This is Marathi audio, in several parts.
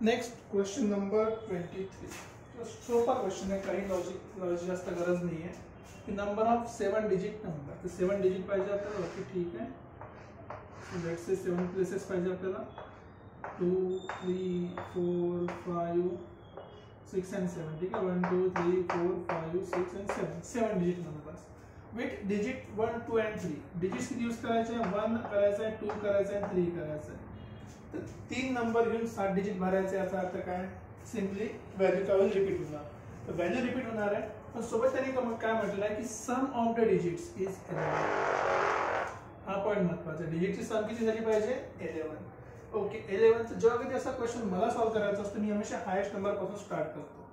Next question number 23. सोपा क्वेश्चन है, काही लॉजिक जास्त गरज नाही आहे. नंबर ऑफ 7 डिजिट नंबर, तर 7 डिजिट पाहिजे आपल्याला. ओके ठीक आहे. लेट्स से 7 प्लेसेस पाहिजे आपल्याला. 2 3 4 5 6 and 7. ठीक आहे. 1 2 3 4 5 6 and 7. 7 digit numbers with digit 1 2 and 3. Digits किती यूज करायचे? 1 करायचं आहे, 2 करायचं आहे, 3 करायचं आहे. तर 3 नंबर घेऊन 7 डिजिट भरायचे. याचा अर्थ काय? सिंपली व्हॅल्यू काय रिपीट होणार. तर व्हॅल्यू रिपीट होणार आहे, पण सोबत त्यांनी काय म्हटलं आहे की सम ऑफ द डिजिट्स इज 11. हा पॉईंट महत्वाचा. डिजिटची सम किती झाली पाहिजे? 11. ओके 11. तर जेव्हा कधी असा क्वेश्चन मला सॉल्व्ह करायचा असतो, मी हमेशा हायेस्ट नंबर पासून स्टार्ट करतो.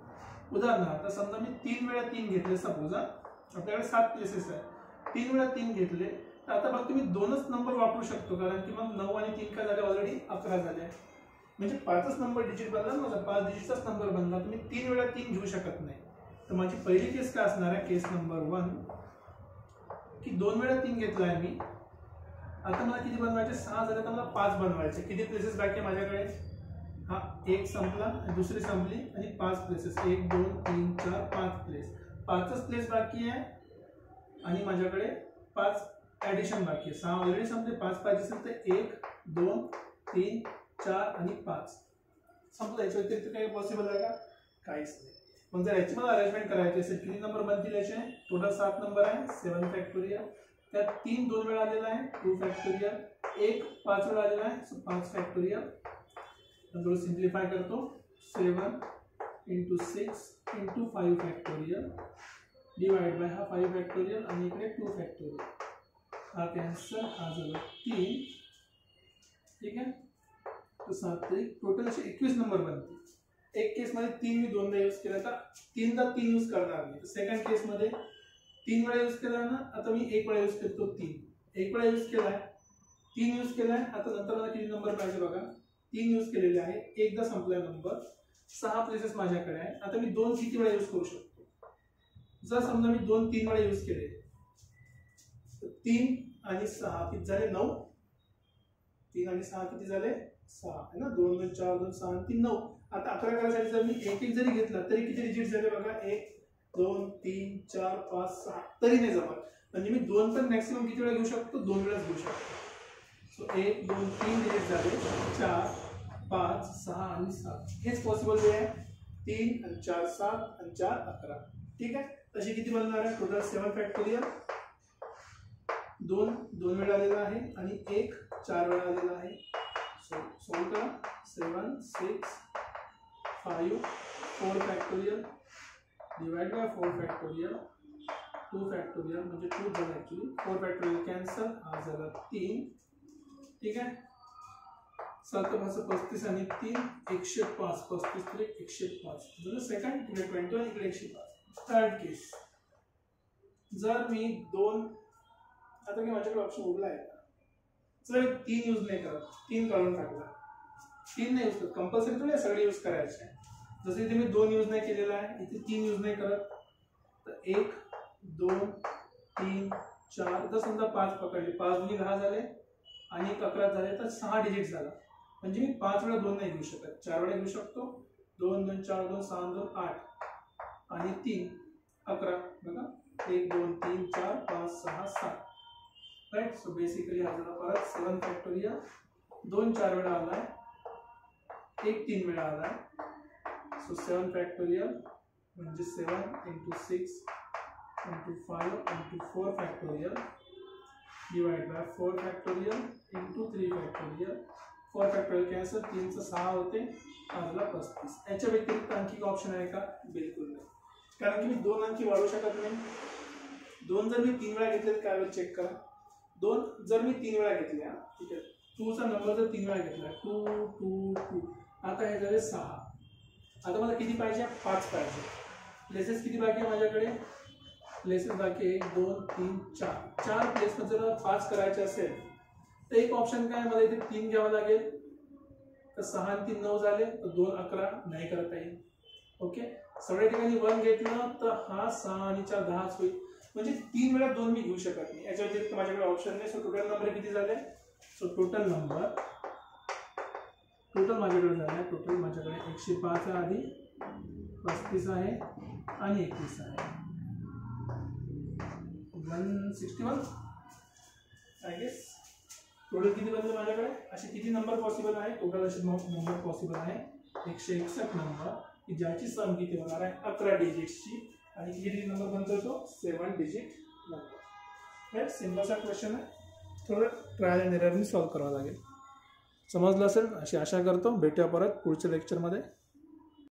उदाहरणार्थ समजा मी 3 वेळा 3 घेतले. सपोज आपल्याकडे 7 प्लेसेस आहे. 3 वेळा 3 घेतले, तर आता फक्त मी 2च नंबर वापरू शकतो, कारण की मग 9 आणि 3 काय झाले? ऑलरेडी 11 झाले. म्हणजे 5च नंबर डिजिट बनला. माझा 5 डिजिटचाच नंबर बनला. तर मी 3 वेळा 3 घेऊ शकत नाही. तर माझी पहिली केस काय असणार आहे? केस नंबर 1 की 2 वेळा 3 घेतला आहे मी. आता मला किती बनवायचे? 6 झाले, तर मला 5 बनवायचे. किती प्लेसेस बाकी आहे माझ्याकडे? हा एक संपला, दुसरी संपली आणि 5 प्लेसेस. 1 2 3 4 5 प्लेस. 5च प्लेस बाकी आहे आणि माझ्याकडे 5 ऍडिशन बाकी आहे. 6 ऑलरेडी संपले. 5 पाहिजे असेल तर 1 2 3 4 आणि 5 संपलं. याच्या व्यतिरिक्त काही पॉसिबल आहे का? काहीच नाही. मग जर याची मला अरेंजमेंट करायची असेल, किती नंबर बनतील याचे? टोटल 7 नंबर आहे. 7 फॅक्टोरियल. त्यात 3 2 वेळा आलेला आहे, 2 फॅक्टोरियल. 1 5 वेळा आलेला आहे, सो 5 फॅक्टोरियल. थोडं सिम्प्लिफाय करतो. 7 × 6 × 5 फॅक्टोरियल डिवाइड बाय हा 5 फॅक्टोरियल आणि इकडे 2 फॅक्टोरियल. हा कॅन्सल, हा झाला 3. ठीक आहे. तो 7 टोटल असे 21 नंबर बनतील. एक केस मध्ये 3 मी 2दा यूज केला, तर 3दा 3 यूज करणार नाही. सेकंड केस मध्ये 3 वेळा यूज केला ना, आता मी 1 वेळा यूज करतो. 3 1 वेळा यूज केलाय, 3 यूज केलाय. आता नंतर मला किती नंबर पाहिजे बघा? 3 यूज केलेले आहे. एकदा संपलाय नंबर. 6 प्लेसेस माझ्याकडे आहे. आता मी 2 किती वेळा यूज करू शकतो? जर समजा मी 2 3 वेळा यूज केले, तर 3 आणि 6 किती झाले? 9. 3 आणि 6 किती झाले? 6 आहे ना. 2 2 4 2 6 आणि 3 9. आता 11 करायसाठी जर मी एक एक जरी घेतला तरी किती डिजिट झाले बघा? 1 2 3 4 5 6. तरी नाही जमत. म्हणजे मी 2 पण मॅक्सिमम किती वेळा घेऊ शकतो? 2 वेळाच घेऊ शकतो. सो 1 2 3 डिजिट झाले. 4 5 6 आणि 7. हेच पॉसिबल वे आहे. 3 आणि 4 7 आणि 4 11. ठीक आहे. तशी किती बनणार आहे? Total 7 factorial. 2 2 वेळा आलेला आहे आणि 1 4 वेळा आलेला आहे. सो सॉल्व करा. 7 6 5 4 factorial divide by 4 factorial 2 factorial म्हणजे 2 झालं ॲक्च्युली. 4 फॅक्टोरियल कॅन्सल, हा झाला 3. ठीक आहे. 7 5 35 आणि 3 105. 35 3 105 झालं सेकंड. इकडे 21 इकडे 105. थर्ड केस. जर मी 2, आता मी माझ्याकडे ऑप्शन उरला आहे. जर 3 यूज नाही करत, 3 काढून टाकला. 3 नाही यूज करत, कंपल्सरी थोडे सगळे यूज करायचे आहे. जसं इथे मी 2 यूज नाही केलेला आहे, इथे 3 यूज नाही करत, तर 1 2 3 4. जर समजा 5 पकडले, 5 दुनी 10 झाले आणि 11 झाले, तर 6 डिजिट झाला. म्हणजे मी 5 वेळा 2 नाही घेऊ शकत, 4 वेळा घेऊ शकतो. 2 2 4 2 6 2 8 आणि 3 11. बघा 1 2 3 4 5 6 7. राइट. सो बेसिकली हा झाला परत 7 फॅक्टोरियल. 2 4 वेळा आलाय, 1 3 वेळा आलाय. सो 7 फॅक्टोरियल म्हणजे 7 × 6 × 5 × 4 factorial divide by 4 factorial × 3 factorial. 4 factorial cancel, 3 चं 6 होते, हा झाला 35. याच्या व्यतिरिक्त आणखी ऑप्शन आहे का? बिलकुल नाही. कारण की मी 2 अंकी वाढवू शकत नाही. 2 जर मी 3 वेळा घेतले तर काय चेक करा. 2 जर मी 3 वेळा घेतल्या, ठीक आहे. 2 चा नंबर जर 3 वेळा घेतला, 2 2 2. आता हे झाले 6. आता मला किती पाहिजे? 5 पाहिजे. प्लेसेस किती बाकी आहे माझ्याकडे? प्लेसेस बाकी 1 2 3 4. 4 प्लेस जर 5 करायचे असेल तर एक ऑप्शन काय? मला इथे 3 घ्यावं लागेल. तर 6 आणि 3 9 झाले, तर 2 11 नाही करता येईल. ओके. सगळ्या ठिकाणी 1 घेतलं तर हा 6 आणि 4 10 होईल. म्हणजे 3 वेळा 2 मी घेऊ शकत नाही. याच्या व्यतिरिक्त माझ्याकडे ऑप्शन नाही. सो टोटल नंबर किती झाले? सो टोटल नंबर टोटल माझ्याकडे झालं आहे, टोटल माझ्याकडे 105 आहे, आधी 35 आहे आणि 21 आहे, 161 आय गेस. टोटल किती बनले माझ्याकडे? असे किती नंबर पॉसिबल आहे? टोटल असे नंबर पॉसिबल आहे 161 नंबर, की ज्याची सम किती होणार आहे 11 डिजिट्सची, आणि किती डिजिट नंबर बनतो तो 7 डिजिट नंबर. सिंपलचा क्वेश्चन आहे, थोडं ट्रायल अँड एररनी सॉल्व्ह करावं लागेल. समजलं असेल अशी आशा करतो. भेटूया परत पुढच्या लेक्चरमध्ये.